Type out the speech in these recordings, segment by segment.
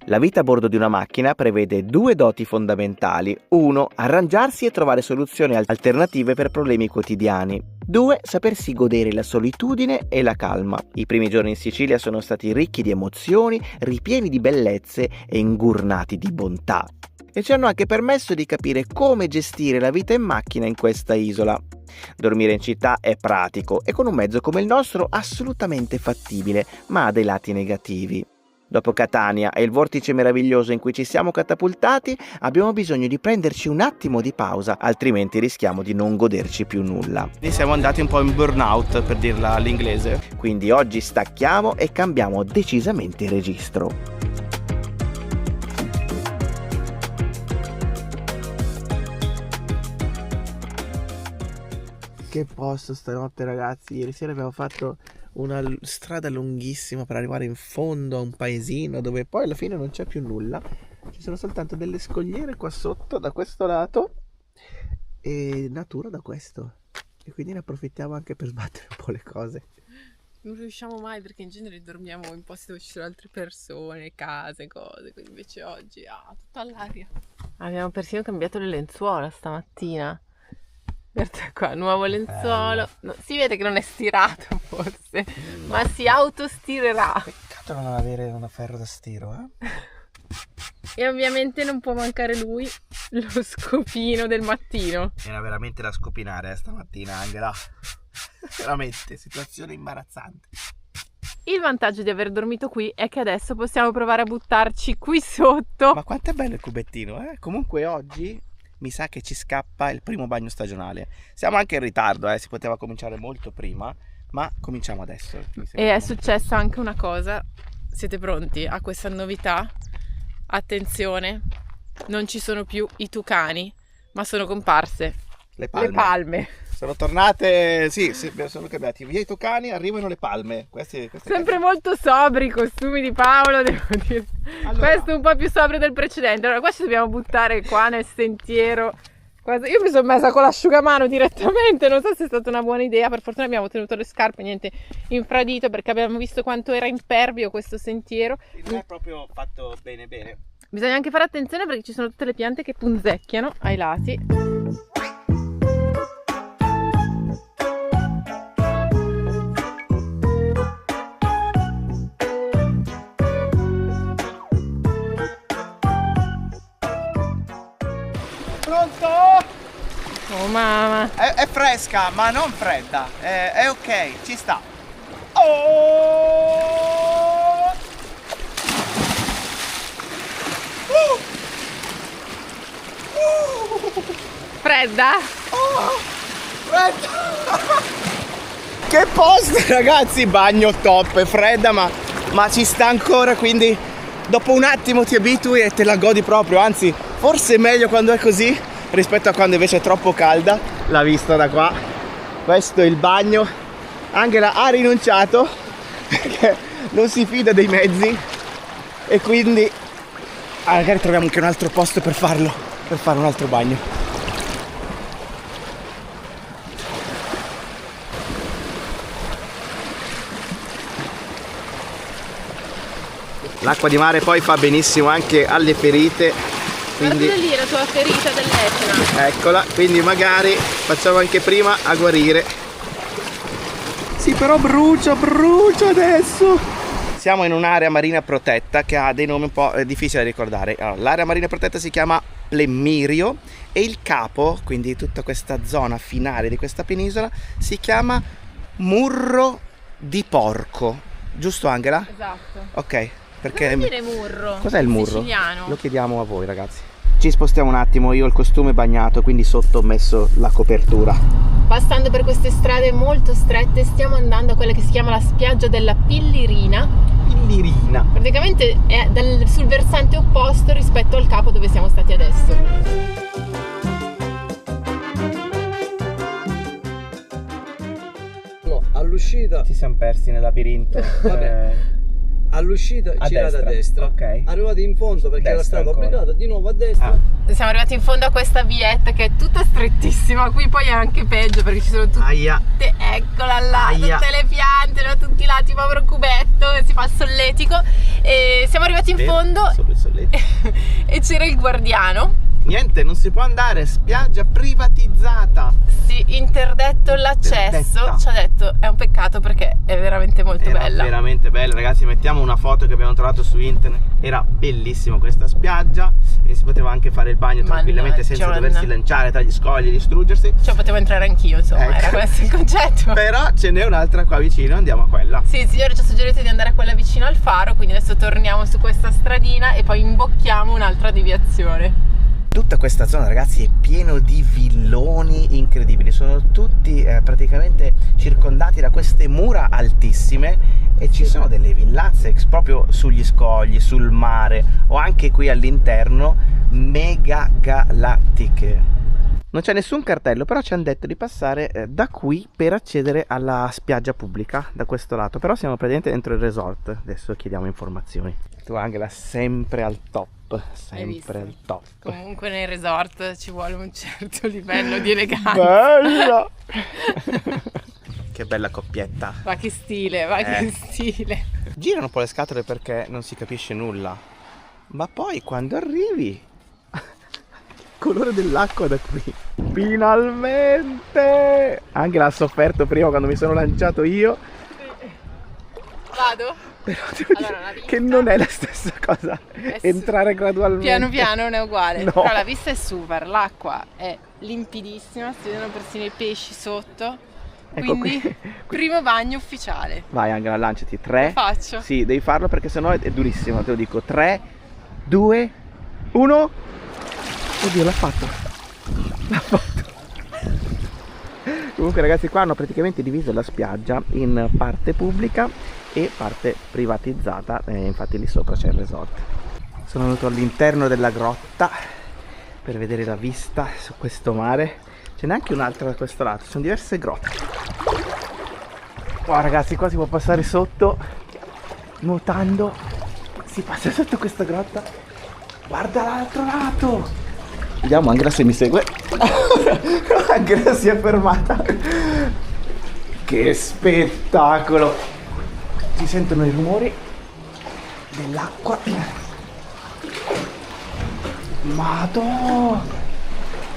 La vita a bordo di una macchina prevede due doti fondamentali. 1. Arrangiarsi e trovare soluzioni alternative per problemi quotidiani. 2. Sapersi godere la solitudine e la calma. I primi giorni in Sicilia sono stati ricchi di emozioni, ripieni di bellezze e ingurnati di bontà. E ci hanno anche permesso di capire come gestire la vita in macchina in questa isola. Dormire in città è pratico e con un mezzo come il nostro assolutamente fattibile, ma ha dei lati negativi. Dopo Catania e il vortice meraviglioso in cui ci siamo catapultati, abbiamo bisogno di prenderci un attimo di pausa, altrimenti rischiamo di non goderci più nulla. Siamo andati un po' in burnout, per dirla all'inglese. Quindi oggi stacchiamo e cambiamo decisamente registro. Che posto stanotte, ragazzi. Ieri sera abbiamo fatto una strada lunghissima per arrivare in fondo a un paesino dove poi alla fine non c'è più nulla. Ci sono soltanto delle scogliere qua sotto da questo lato e natura da questo, e quindi ne approfittiamo anche per sbattere un po' le cose. Non riusciamo mai perché in genere dormiamo in posti dove ci sono altre persone, case, cose, quindi invece oggi tutta all'aria. Abbiamo persino cambiato le lenzuola stamattina. Guarda qua, nuovo lenzuolo. No, si vede che non è stirato forse, ma si autostirerà. Peccato non avere una ferro da stiro, E ovviamente non può mancare lui, lo scopino del mattino. Era veramente da scopinare stamattina, Angela. Veramente, situazione imbarazzante. Il vantaggio di aver dormito qui è che adesso possiamo provare a buttarci qui sotto. Ma quanto è bello il cubettino, Comunque oggi mi sa che ci scappa il primo bagno stagionale. Siamo anche in ritardo, si poteva cominciare molto prima, ma cominciamo adesso. E è successa anche una cosa. Siete pronti a questa novità? Attenzione, non ci sono più i tucani, ma sono comparse le palme. Sono tornate, sì, sono cambiati via i tucani, arrivano le palme. Queste sempre molto sobri i costumi di Paolo, devo dire. Allora, questo è un po' più sobrio del precedente. Allora qua ci dobbiamo buttare qua nel sentiero. Io mi sono messa con l'asciugamano direttamente, non so se è stata una buona idea. Per fortuna abbiamo tenuto le scarpe, niente infradito, perché abbiamo visto quanto era impervio questo sentiero. Non è proprio fatto bene. Bisogna anche fare attenzione perché ci sono tutte le piante che punzecchiano ai lati. Pronto? Oh mamma! È fresca, ma non fredda. È ok, ci sta. Oh! Fredda? Oh! Fredda! Che posto, ragazzi! Bagno top, è fredda, ma ci sta ancora, quindi dopo un attimo ti abitui e te la godi proprio. Anzi, forse è meglio quando è così rispetto a quando invece è troppo calda. La vista da qua, questo è il bagno. Angela ha rinunciato perché non si fida dei mezzi e quindi magari troviamo anche un altro posto per farlo, per fare un altro bagno. L'acqua di mare poi fa benissimo anche alle ferite, quindi guarda lì la tua ferita dell'Etna. Eccola, quindi magari facciamo anche prima a guarire. Sì, però brucio adesso. Siamo in un'area marina protetta che ha dei nomi un po' difficili da ricordare. Allora, l'area marina protetta si chiama Plemmirio e il capo, quindi tutta questa zona finale di questa penisola, si chiama Murro di Porco. Giusto, Angela? Esatto. Ok. Perché cosa vuol dire murro? Cos'è il murro? Siciliano. Lo chiediamo a voi, ragazzi. Ci spostiamo un attimo, io ho il costume bagnato, quindi sotto ho messo la copertura. Passando per queste strade molto strette stiamo andando a quella che si chiama la spiaggia della Pillirina. Pillirina. Praticamente è sul versante opposto rispetto al capo dove siamo stati adesso. No, all'uscita Ci siamo persi nel labirinto. all'uscita girate a destra, ok. arrivati in fondo perché era Destra stata ancora. obbligata di nuovo a destra. Siamo arrivati in fondo a questa vietta che è tutta strettissima, qui poi è anche peggio perché ci sono tutte, Aia. eccola là, Aia. tutte le piante da tutti i lati, povero cubetto che si fa il solletico, e siamo arrivati in fondo. Solo il e c'era il guardiano. Niente, non si può andare, spiaggia privatizzata. Sì, interdetto l'accesso. Interdetta. Ci ha detto è un peccato perché è veramente molto Era bella. veramente bella, ragazzi, mettiamo una foto che abbiamo trovato su internet. Era bellissima questa spiaggia e si poteva anche fare il bagno tranquillamente senza Madonna. doversi lanciare tra gli scogli e distruggersi. Cioè potevo entrare anch'io, insomma, Ecco. era questo il concetto. Però ce n'è un'altra qua vicino, andiamo a quella. Sì, il signore ci ha suggerito di andare a quella vicino al faro, quindi adesso torniamo su questa stradina e poi imbocchiamo un'altra deviazione. Tutta questa zona, ragazzi, è pieno di villoni incredibili, sono tutti praticamente circondati da queste mura altissime e ci sono delle villazze proprio sugli scogli, sul mare o anche qui all'interno, mega galattiche. Non c'è nessun cartello, però ci hanno detto di passare da qui per accedere alla spiaggia pubblica, da questo lato, però siamo praticamente dentro il resort. Adesso chiediamo informazioni. Tu, Angela, sempre al top, sempre al top. Comunque nei resort ci vuole un certo livello di eleganza. Bella! Che bella coppietta. Ma che stile, ma che stile. Girano un po' le scatole perché non si capisce nulla, ma poi quando arrivi, colore dell'acqua da qui. Finalmente! Anche l'ha sofferto prima quando mi sono lanciato io. Vado? Però devo Allora, la dire vista- che non è la stessa cosa entrare gradualmente. Piano piano non è uguale. No. Però la vista è super, l'acqua è limpidissima, si vedono persino i pesci sotto. Ecco Quindi qui. primo bagno ufficiale. Vai Angela, lanciati. 3. Lo faccio? Sì, devi farlo perché sennò è durissimo, te lo dico. 3, 2, 1. Oddio, l'ha fatto. L'ha fatto. Comunque ragazzi, qua hanno praticamente diviso la spiaggia in parte pubblica e parte privatizzata, infatti lì sopra c'è il resort. Sono venuto all'interno della grotta per vedere la vista su questo mare. Ce n'è anche un'altra da questo lato, ci sono diverse grotte. Wow ragazzi, qua si può passare sotto nuotando, si passa sotto questa grotta. Guarda l'altro lato. Vediamo Angela se mi segue. Angela si è fermata. Che spettacolo. Si sentono i rumori dell'acqua. Madò.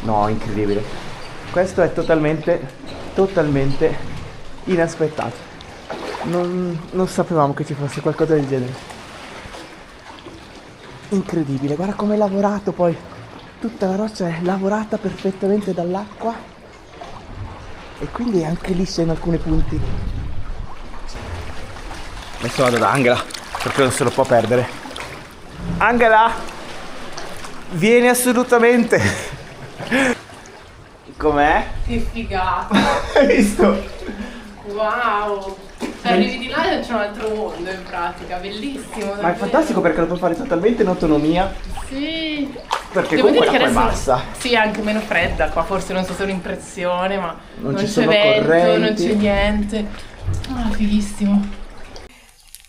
No, incredibile. Questo è totalmente inaspettato. Non sapevamo che ci fosse qualcosa del genere. Incredibile, guarda come è lavorato poi. Tutta la roccia è lavorata perfettamente dall'acqua e quindi è anche liscia in alcuni punti. Adesso vado da Angela perché non se lo può perdere. Angela, vieni assolutamente. Com'è? Che figata. Hai visto? Wow. Cioè arrivi di là e c'è un altro mondo in pratica, bellissimo. Ma è davvero. fantastico perché lo puoi fare totalmente in autonomia. Sì. Perché Devo comunque dire che l'acqua è adesso bassa. sì, è anche meno fredda qua, forse non so se è un'impressione, ma Non non ci c'è sono vento, correnti. non c'è niente. Ah, fighissimo.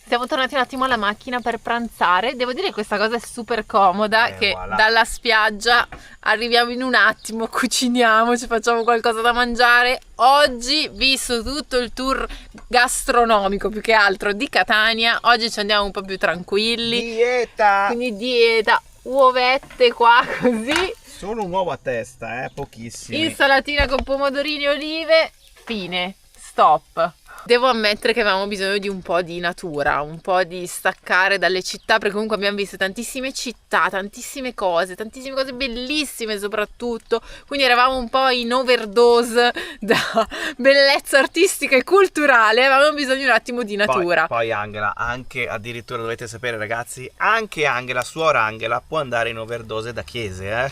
Siamo tornati un attimo alla macchina per pranzare. Devo dire che questa cosa è super comoda, che voilà. dalla spiaggia arriviamo in un attimo, cuciniamo, ci facciamo qualcosa da mangiare. Oggi, visto tutto il tour gastronomico più che altro di Catania, oggi ci andiamo un po' più tranquilli. Dieta! Quindi dieta, uovette qua così, Solo un uovo a testa, pochissimi. insalatina con pomodorini e olive, fine, stop. Devo ammettere che avevamo bisogno di un po' di natura, un po' di staccare dalle città, perché comunque abbiamo visto tantissime città, tantissime cose bellissime soprattutto, quindi eravamo un po' in overdose da bellezza artistica e culturale, avevamo bisogno un attimo di natura. Poi Angela, anche addirittura dovete sapere ragazzi, anche Angela, suora Angela, può andare in overdose da chiese,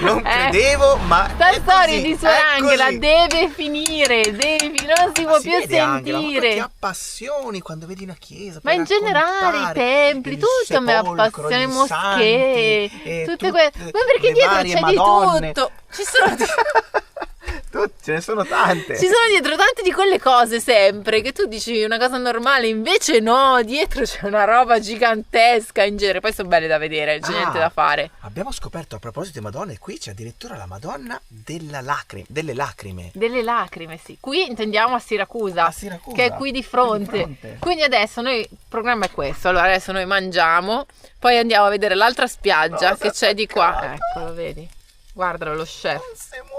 Non credevo, ma Sta è storia così, di Suor è Angela così. deve finire, non si può Si più vede, Angela, ma poi sentire. ti appassioni quando vedi una chiesa. Ma puoi in generale i raccontare templi, il tutto mi sepolcro, appassiona, le gli moschee, santi, tutte quelle. Ma perché le dietro varie c'è Madonne. di tutto? Ci sono Ce ne sono tante. Ci sono dietro tante di quelle cose sempre che tu dici una cosa normale, invece no, dietro c'è una roba gigantesca in genere. Poi sono belle da vedere, c'è niente da fare. Abbiamo scoperto, a proposito di Madonna, qui c'è addirittura la Madonna delle lacrime. Delle lacrime, sì. Qui intendiamo a Siracusa, A Siracusa, che è qui di fronte. Quindi adesso il programma è questo. Allora adesso noi mangiamo, poi andiamo a vedere l'altra spiaggia che c'è di qua. Eccolo, vedi? Guardalo, lo chef.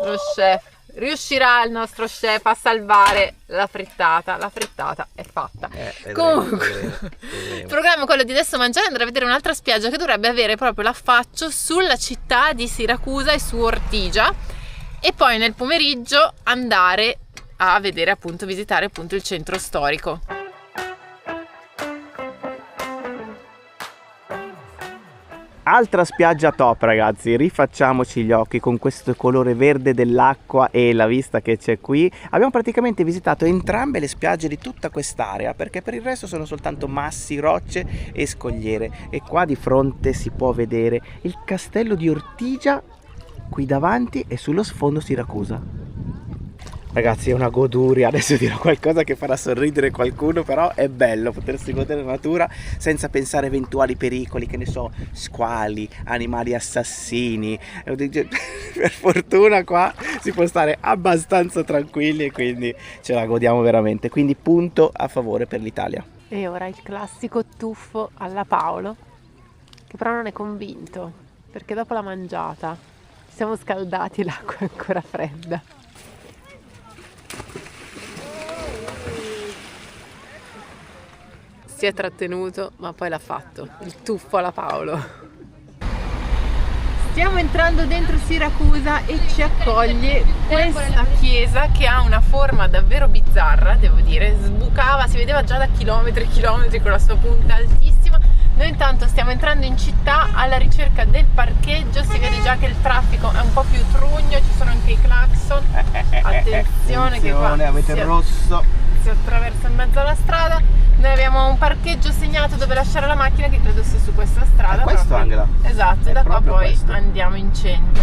Lo chef. Riuscirà il nostro chef a salvare la frittata. La frittata è fatta. Comunque, il programma è quello di adesso mangiare e andare a vedere un'altra spiaggia che dovrebbe avere proprio l'affaccio sulla città di Siracusa e su Ortigia. E poi nel pomeriggio andare a vedere, appunto, visitare appunto il centro storico. Altra spiaggia top, ragazzi, rifacciamoci gli occhi con questo colore verde dell'acqua e la vista che c'è qui. Abbiamo praticamente visitato entrambe le spiagge di tutta quest'area, perché per il resto sono soltanto massi, rocce e scogliere. E qua di fronte si può vedere il castello di Ortigia qui davanti e sullo sfondo Siracusa. Ragazzi, è una goduria, adesso dirò qualcosa che farà sorridere qualcuno, però è bello potersi godere la natura senza pensare a eventuali pericoli, che ne so, squali, animali assassini. Per fortuna qua si può stare abbastanza tranquilli e quindi ce la godiamo veramente, quindi punto a favore per l'Italia. E ora il classico tuffo alla Paolo, che però non è convinto, perché dopo la mangiata ci siamo scaldati e l'acqua è ancora fredda. Si è trattenuto, ma poi l'ha fatto. Il tuffo alla Paolo. Stiamo entrando dentro Siracusa e ci accoglie questa chiesa che ha una forma davvero bizzarra, devo dire. Sbucava, si vedeva già da chilometri e chilometri con la sua punta altissima. Noi intanto stiamo entrando in città alla ricerca del parcheggio, si vede già che il traffico è un po' più trugno, ci sono anche i clacson. Attenzione che qua avete il rosso. si attraversa in mezzo alla strada. Noi abbiamo un parcheggio segnato dove lasciare la macchina, che credo sia su questa strada. È questo, proprio. Angela? Esatto, È da qua proprio poi questo. andiamo in centro.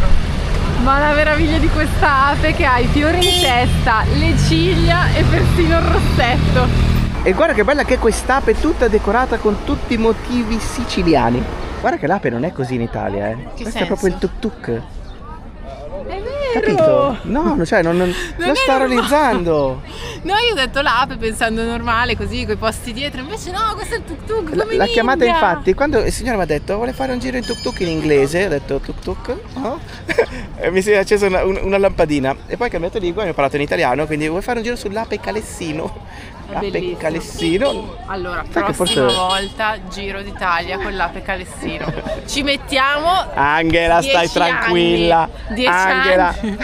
Ma la meraviglia di questa ape è che ha i fiori in testa, le ciglia e persino il rossetto. E guarda che bella che è quest'ape tutta decorata con tutti i motivi siciliani. Guarda che l'ape non è così in Italia, eh. Che Questo senso? è proprio il tuk tuk. È vero! Capito? No, cioè non sto realizzando. No, io ho detto l'ape pensando normale, così, coi posti dietro. Invece no, questo è il tuk tuk, come L'ha in chiamata India. infatti, quando il signore mi ha detto vuole fare un giro in tuk tuk in inglese, ho detto tuk tuk, no? E mi si è accesa una lampadina e poi ho cambiato lingua e mi ho parlato in italiano, quindi vuoi fare un giro sull'ape calessino? L'ape Bellissimo. calessino. Allora, Sai che prossima forse- volta Giro d'Italia con l'ape calessino. Ci mettiamo Angela, stai 10 tranquilla. anni, 10 Angela. anni.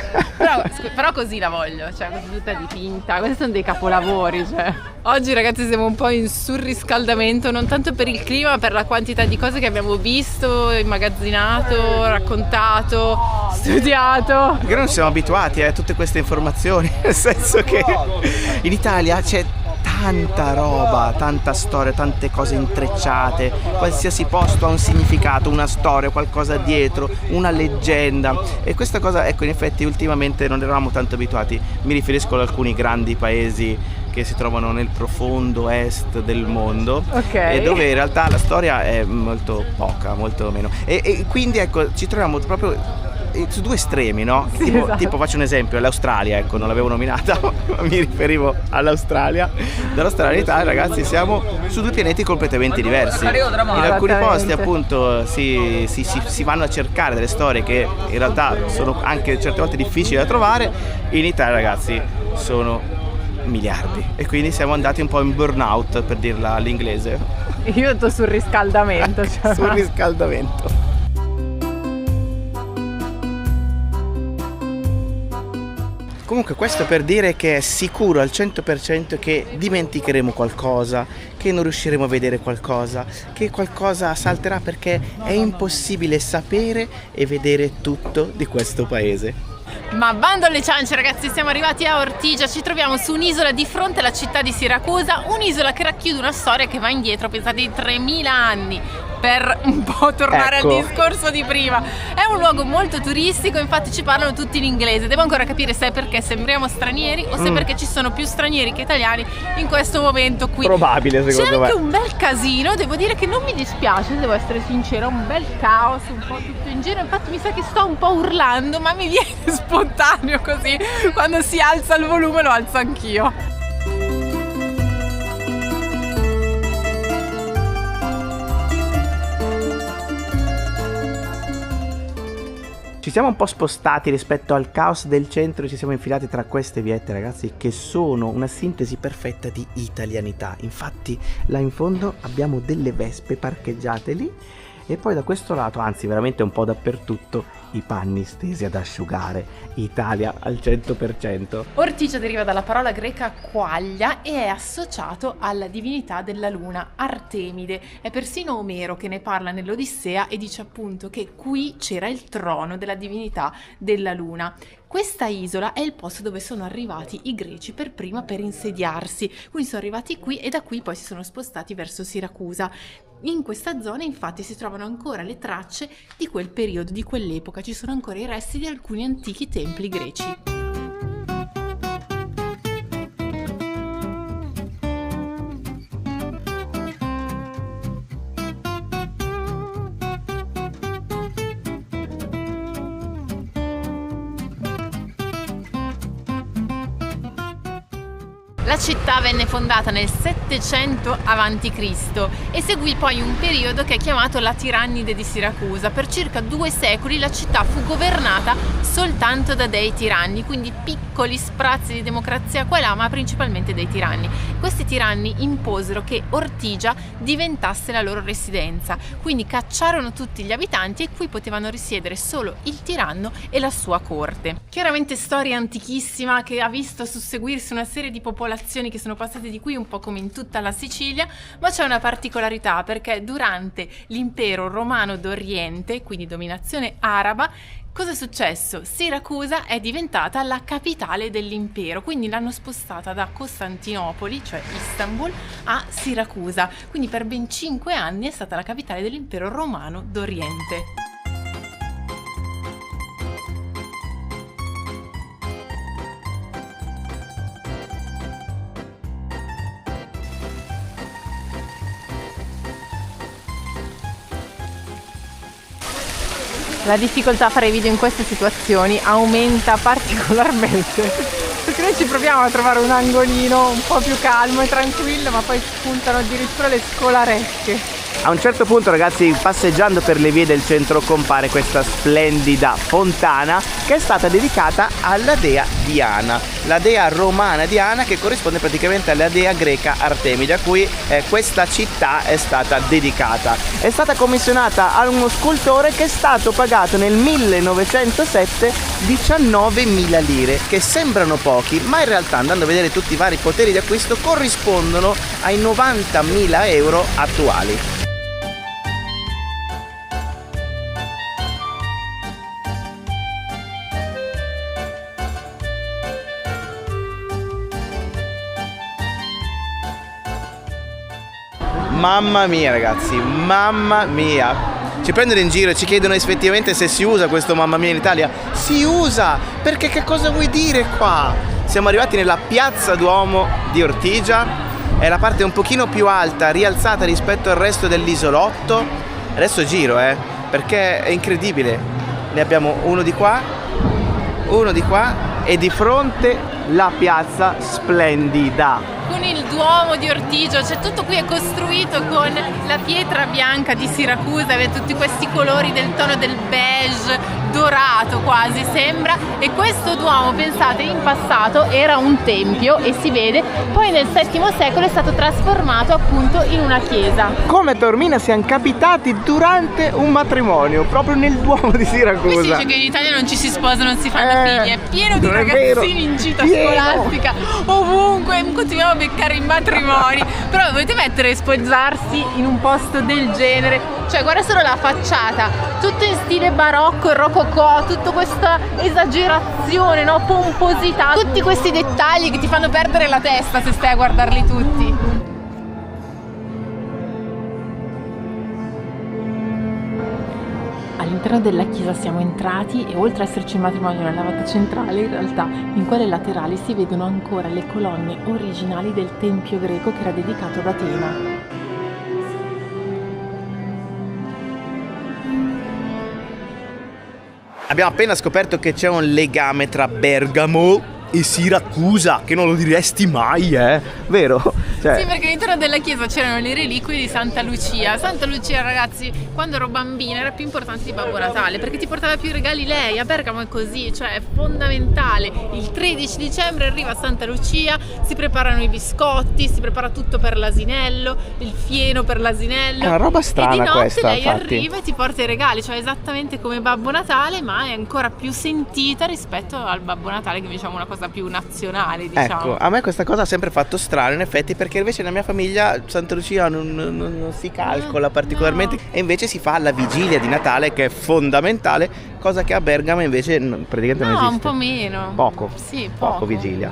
Però così la voglio, cioè così tutta dipinta. Questi sono dei capolavori, cioè. Oggi ragazzi siamo un po' in surriscaldamento, non tanto per il clima, ma per la quantità di cose che abbiamo visto, immagazzinato, raccontato, studiato. Perché non siamo abituati a tutte queste informazioni, nel senso che in Italia c'è tanta roba, tanta storia, tante cose intrecciate, qualsiasi posto ha un significato, una storia, qualcosa dietro, una leggenda, e questa cosa, ecco, in effetti ultimamente non eravamo tanto abituati. Mi riferisco ad alcuni grandi paesi che si trovano nel profondo est del mondo, Ok. e dove in realtà la storia è molto poca, molto meno, e quindi ecco ci troviamo proprio su due estremi, no? Sì, esatto. Tipo faccio un esempio, l'Australia, ecco, non l'avevo nominata, ma mi riferivo all'Australia. Dall'Australia all'Italia, ragazzi, siamo su due pianeti completamente diversi. In alcuni posti appunto si vanno a cercare delle storie che in realtà sono anche certe volte difficili da trovare. In Italia, ragazzi, sono miliardi, e quindi siamo andati un po' in burnout, per dirla all'inglese. Io ho detto surriscaldamento, cioè. Sul riscaldamento. Comunque questo per dire che è sicuro al 100% che dimenticheremo qualcosa, che non riusciremo a vedere qualcosa, che qualcosa salterà, perché è impossibile sapere e vedere tutto di questo paese. Ma bando alle ciance ragazzi, siamo arrivati a Ortigia, ci troviamo su un'isola di fronte alla città di Siracusa, un'isola che racchiude una storia che va indietro, pensate, di 3000 anni. per un po' tornare Ecco. al discorso di prima. È un luogo molto turistico, infatti ci parlano tutti in inglese. Devo ancora capire se è perché sembriamo stranieri o se perché ci sono più stranieri che italiani in questo momento qui. Probabile, C'è secondo anche me. un bel casino, devo dire che non mi dispiace, devo essere sincera, un bel caos, un po' tutto in giro, infatti mi sa che sto un po' urlando, ma mi viene spontaneo così, quando si alza il volume lo alzo anch'io. Ci siamo un po' spostati rispetto al caos del centro e ci siamo infilati tra queste viette, ragazzi, che sono una sintesi perfetta di italianità. Infatti là in fondo abbiamo delle vespe parcheggiate lì e poi da questo lato, anzi veramente un po' dappertutto, i panni stesi ad asciugare. Italia al 100%. Ortigia deriva dalla parola greca quaglia e è associato alla divinità della luna, Artemide. È persino Omero che ne parla nell'Odissea e dice appunto che qui c'era il trono della divinità della luna. Questa isola è il posto dove sono arrivati i greci per prima per insediarsi, quindi sono arrivati qui e da qui poi si sono spostati verso Siracusa. In questa zona infatti si trovano ancora le tracce di quel periodo, di quell'epoca, ci sono ancora i resti di alcuni antichi templi greci. La città venne fondata nel 700 a.C. e seguì poi un periodo che è chiamato la tirannide di Siracusa. Per circa 2 secoli la città fu governata soltanto da dei tiranni, quindi piccoli sprazzi di democrazia qua e là, ma principalmente dei tiranni. Questi tiranni imposero che Ortigia diventasse la loro residenza, quindi cacciarono tutti gli abitanti e qui potevano risiedere solo il tiranno e la sua corte. Chiaramente storia antichissima che ha visto susseguirsi una serie di popolazioni che sono passate di qui un po' come in tutta la Sicilia, ma c'è una particolarità perché durante l'impero romano d'Oriente, quindi dominazione araba, cosa è successo? Siracusa è diventata la capitale dell'impero, quindi l'hanno spostata da Costantinopoli, cioè Istanbul, a Siracusa, quindi per ben 5 anni è stata la capitale dell'impero romano d'Oriente. La difficoltà a fare video in queste situazioni aumenta particolarmente perché noi ci proviamo a trovare un angolino un po' più calmo e tranquillo, ma poi spuntano addirittura le scolaresche. A un certo punto, ragazzi, passeggiando per le vie del centro compare questa splendida fontana che è stata dedicata alla dea Diana, la dea romana Diana che corrisponde praticamente alla dea greca Artemide, a cui questa città è stata dedicata. È stata commissionata a uno scultore che è stato pagato nel 1907 19.000 lire, che sembrano pochi, ma in realtà andando a vedere tutti i vari poteri di acquisto corrispondono ai 90.000 euro attuali. Mamma mia, ragazzi, mamma mia. Ci prendono in giro e ci chiedono effettivamente se si usa questo mamma mia in Italia. Si usa! Perché che cosa vuoi dire qua? Siamo arrivati nella piazza Duomo di Ortigia. È la parte un pochino più alta, rialzata rispetto al resto dell'isolotto. Adesso giro, perché è incredibile. Ne abbiamo uno di qua e di fronte la piazza splendida. Con il Duomo di Ortigia, cioè tutto qui è costruito con la pietra bianca di Siracusa, avete tutti questi colori del tono del beige, dorato quasi sembra, e questo Duomo, pensate, in passato era un tempio e si vede, poi nel VII secolo è stato trasformato appunto in una chiesa. Come Taormina siamo capitati durante un matrimonio, proprio nel Duomo di Siracusa. Qui si dice che in Italia non ci si sposa, non si fanno figli, è pieno di ragazzini in gita scolastica, ovunque, continuiamo a beccare i matrimoni, però dovete mettere sposarsi in un posto del genere, cioè guarda solo la facciata, tutto in stile barocco e rococò, tutta questa esagerazione, no? Pomposità, tutti questi dettagli che ti fanno perdere la testa se stai a guardarli tutti. All'interno della chiesa siamo entrati e oltre ad esserci il matrimonio e la navata centrale, in realtà in quelle laterali si vedono ancora le colonne originali del tempio greco che era dedicato ad Atena. Abbiamo appena scoperto che c'è un legame tra Bergamo e Siracusa, che non lo diresti mai, vero? Cioè... Sì, perché all'interno della chiesa c'erano le reliquie di Santa Lucia. Santa Lucia, ragazzi, quando ero bambina era più importante di Babbo Natale, perché ti portava più regali lei. A Bergamo è così, cioè è fondamentale. Il 13 dicembre arriva Santa Lucia, si preparano i biscotti, si prepara tutto per l'asinello, il fieno per l'asinello. È una roba strana e di notte questa, lei infatti. arriva e ti porta i regali, cioè esattamente come Babbo Natale, ma è ancora più sentita rispetto al Babbo Natale, che diciamo è una cosa più nazionale, diciamo. Ecco, a me questa cosa ha sempre fatto strano in effetti, perché invece nella mia famiglia Santa Lucia non si calcola particolarmente, no. E invece si fa la vigilia di Natale, che è fondamentale, cosa che a Bergamo invece praticamente non No, esiste. un po' meno. Poco. Sì, Poco vigilia.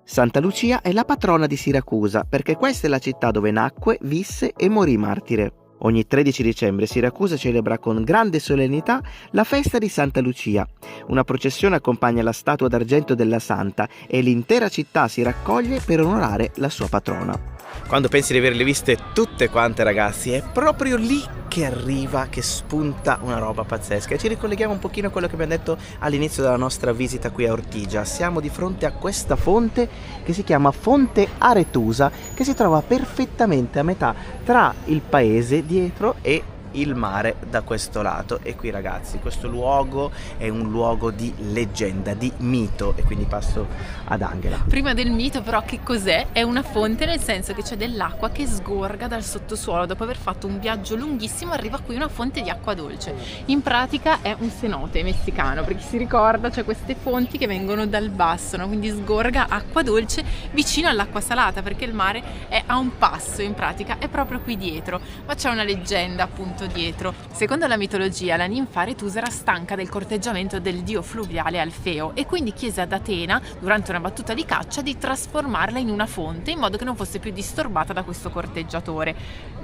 Santa Lucia è la patrona di Siracusa perché questa è la città dove nacque, visse e morì martire. Ogni 13 dicembre Siracusa celebra con grande solennità la festa di Santa Lucia. Una processione accompagna la statua d'argento della santa e l'intera città si raccoglie per onorare la sua patrona. Quando pensi di averle viste tutte quante, ragazzi, è proprio lì che arriva, che spunta una roba pazzesca. E ci ricolleghiamo un pochino a quello che abbiamo detto all'inizio della nostra visita qui a Ortigia. Siamo di fronte a questa fonte che si chiama Fonte Aretusa, che si trova perfettamente a metà tra il paese dietro e il mare da questo lato. E qui, ragazzi, questo luogo è un luogo di leggenda, di mito, e quindi passo ad Angela. Prima del mito, però, che cos'è? È una fonte, nel senso che c'è dell'acqua che sgorga dal sottosuolo. Dopo aver fatto un viaggio lunghissimo arriva qui una fonte di acqua dolce. In pratica è un cenote messicano, perché si ricorda, c'è queste fonti che vengono dal basso, no? Quindi sgorga acqua dolce vicino all'acqua salata, perché il mare è a un passo, in pratica è proprio qui dietro. Ma c'è una leggenda appunto dietro. Secondo la mitologia, la ninfa Aretusa era stanca del corteggiamento del dio fluviale Alfeo e quindi chiese ad Atena, durante una battuta di caccia, di trasformarla in una fonte in modo che non fosse più disturbata da questo corteggiatore.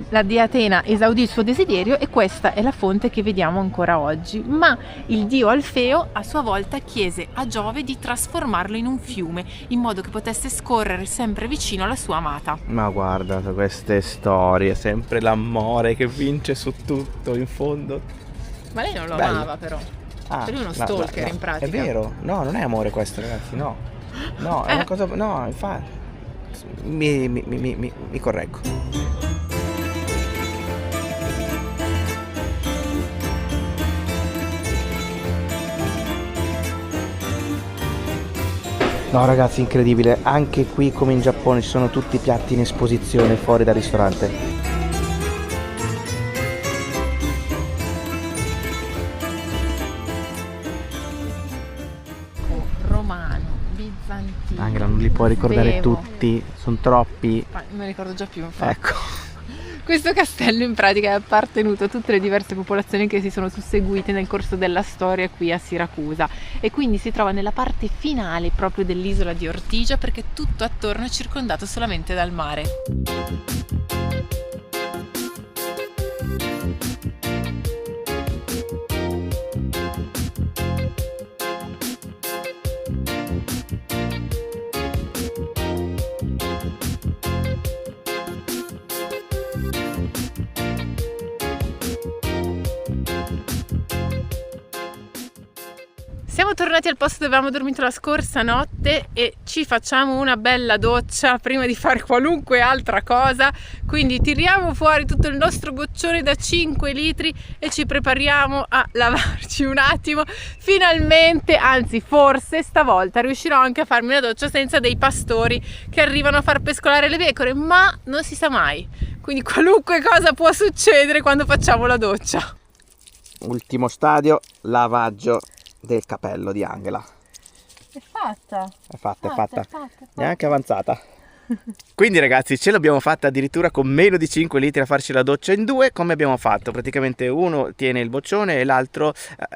La dea Atena esaudì il suo desiderio e questa è la fonte che vediamo ancora oggi. Ma il dio Alfeo a sua volta chiese a Giove di trasformarlo in un fiume in modo che potesse scorrere sempre vicino alla sua amata. Ma guarda queste storie, sempre l'amore che vince su tutto in fondo. Ma lei non lo Bello. amava, però. Cioè lui è uno stalker, in pratica. È vero? No, non è amore questo, ragazzi, no. No, è una cosa... No, infatti... Mi correggo. No, ragazzi, incredibile. Anche qui, come in Giappone, ci sono tutti i piatti in esposizione fuori dal ristorante. Romano, bizantino. Angela, non li puoi ricordare Svevo. tutti, sono troppi. Ma non me ne ricordo già più, infatti. Ecco. Questo castello in pratica è appartenuto a tutte le diverse popolazioni che si sono susseguite nel corso della storia qui a Siracusa e quindi si trova nella parte finale proprio dell'isola di Ortigia, perché tutto attorno è circondato solamente dal mare. Siamo tornati al posto dove avevamo dormito la scorsa notte e ci facciamo una bella doccia prima di fare qualunque altra cosa, quindi tiriamo fuori tutto il nostro goccione da 5 litri e ci prepariamo a lavarci un attimo. Finalmente, anzi forse stavolta riuscirò anche a farmi una doccia senza dei pastori che arrivano a far pescolare le pecore, ma non si sa mai, quindi qualunque cosa può succedere quando facciamo la doccia. Ultimo stadio, lavaggio del capello di Angela. È fatta. È fatta. Neanche avanzata. Quindi, ragazzi, ce l'abbiamo fatta addirittura con meno di 5 litri a farci la doccia in due. Come abbiamo fatto? Praticamente uno tiene il boccione e l'altro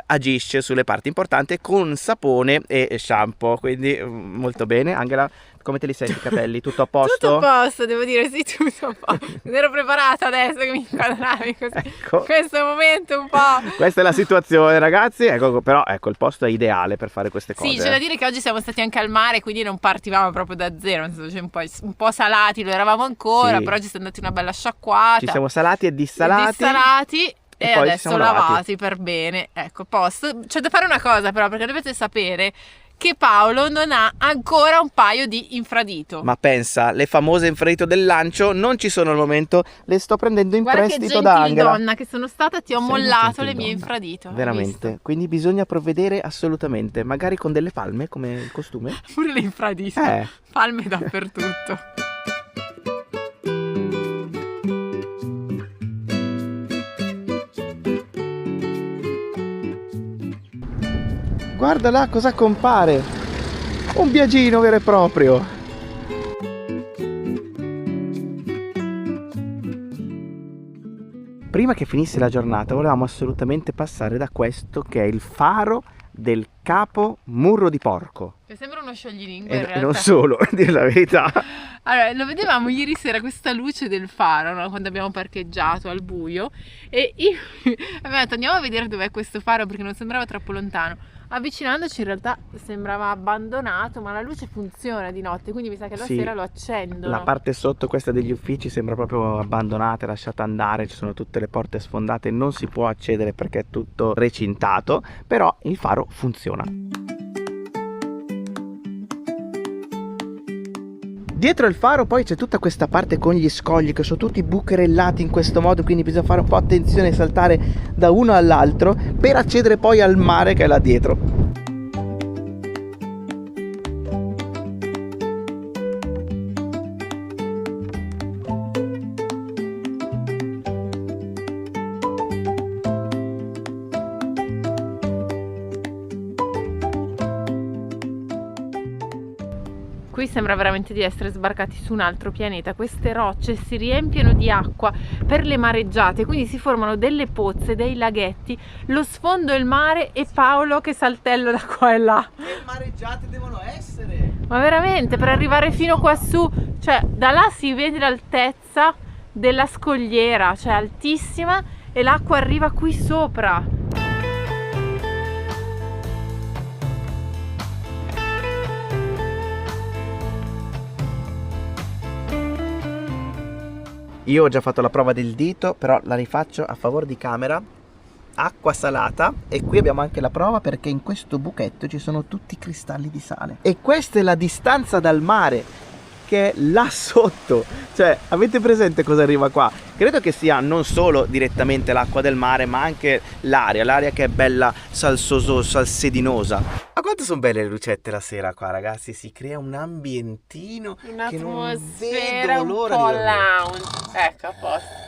agisce sulle parti importanti con sapone e shampoo. Quindi molto bene. Angela, Come te li senti i capelli? Tutto a posto? Tutto a posto, devo dire, sì, tutto a posto. Non ero preparata adesso che mi inquadravi così. Ecco. Questo momento un po'. Questa è la situazione, ragazzi. Ecco, però ecco, il posto è ideale per fare queste cose. Sì, c'è da dire che oggi siamo stati anche al mare, quindi non partivamo proprio da zero, nel senso, un po' salati, lo eravamo ancora, Sì. però ci siamo dati una bella sciacquata. Ci siamo salati e dissalati. E poi ci adesso siamo lavati per bene. Ecco, posto. C'è da fare una cosa però, perché dovete sapere che Paolo non ha ancora un paio di infradito. Ma pensa, le famose infradito del lancio non ci sono al momento, le sto prendendo in Guarda che prestito da gentile Angela. donna che sono stata, ti ho Sei una mollato gentile le mie donna, infradito. hai veramente, visto? quindi bisogna provvedere assolutamente, magari con delle palme come il costume. Pure le infradito. Palme dappertutto. Guarda là cosa compare, un viaggino vero e proprio. Prima che finisse la giornata volevamo assolutamente passare da questo che è il faro del Capo Murro di Porco. Che sembra uno scioglilingue in E realtà. non solo, a dire la verità. Allora, lo vedevamo ieri sera questa luce del faro, no? Quando abbiamo parcheggiato al buio, e io abbiamo detto andiamo a vedere dov'è questo faro perché non sembrava troppo lontano. Avvicinandoci in realtà sembrava abbandonato, ma la luce funziona di notte, quindi mi sa che la Sì, sera lo accendono. La parte sotto, questa degli uffici, sembra proprio abbandonata, lasciata andare, ci sono tutte le porte sfondate, non si può accedere perché è tutto recintato, però il faro funziona. Dietro il faro poi c'è tutta questa parte con gli scogli che sono tutti bucherellati in questo modo, quindi bisogna fare un po' attenzione e saltare da uno all'altro per accedere poi al mare che è là dietro. Qui sembra veramente di essere sbarcati su un altro pianeta. Queste rocce si riempiono di acqua per le mareggiate, quindi si formano delle pozze, dei laghetti, lo sfondo è il mare e Paolo che saltella da qua e là. Che mareggiate devono essere? Ma veramente, per arrivare fino qua su, cioè da là si vede l'altezza della scogliera, cioè altissima, e l'acqua arriva qui sopra. Io ho già fatto la prova del dito, però la rifaccio a favore di camera. Acqua salata, e qui abbiamo anche la prova perché in questo buchetto ci sono tutti i cristalli di sale. E questa è la distanza dal mare, che è là sotto. Cioè, avete presente cosa arriva qua? Credo che sia non solo direttamente l'acqua del mare, ma anche l'aria che è bella salsedinosa. Ma quanto sono belle le lucette la sera qua, ragazzi, si crea un ambientino che non Un'atmosfera vedo un l'ora po' di dormire. lounge. Ecco, a posto.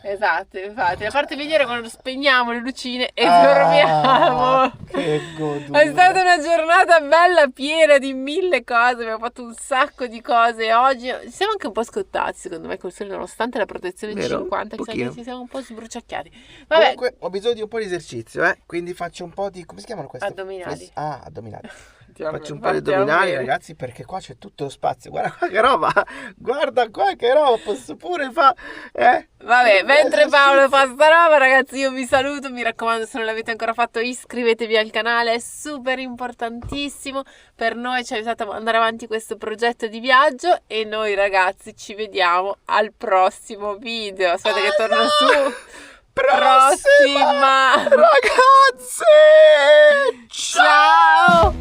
Esatto, infatti, la parte migliore è quando spegniamo le lucine e dormiamo. Che goduria. È stata una giornata bella, piena di mille cose, abbiamo fatto un sacco di cose oggi. Siamo anche un po' scottati, secondo me, col sole, nonostante la protezione Vero? 50, Pochino. ci siamo un po' sbruciacchiati. Vabbè, Comunque ho bisogno di un po' di esercizio, quindi faccio un po' di, come si chiamano queste? Addominali. Addominali. partiamo Faccio un bene, po' di partiamo addominali, bene. ragazzi, perché qua c'è tutto lo spazio. Guarda qua che roba, guarda qua che roba, posso pure fare, Vabbè, mentre Paolo fa sta roba, ragazzi, io vi saluto, mi raccomando, se non l'avete ancora fatto iscrivetevi al canale, è super importantissimo per noi, ci ha aiutato ad andare avanti questo progetto di viaggio e noi ragazzi ci vediamo al prossimo video. Aspetta che torno su. Prossima, Prossima. ragazzi, Ciao.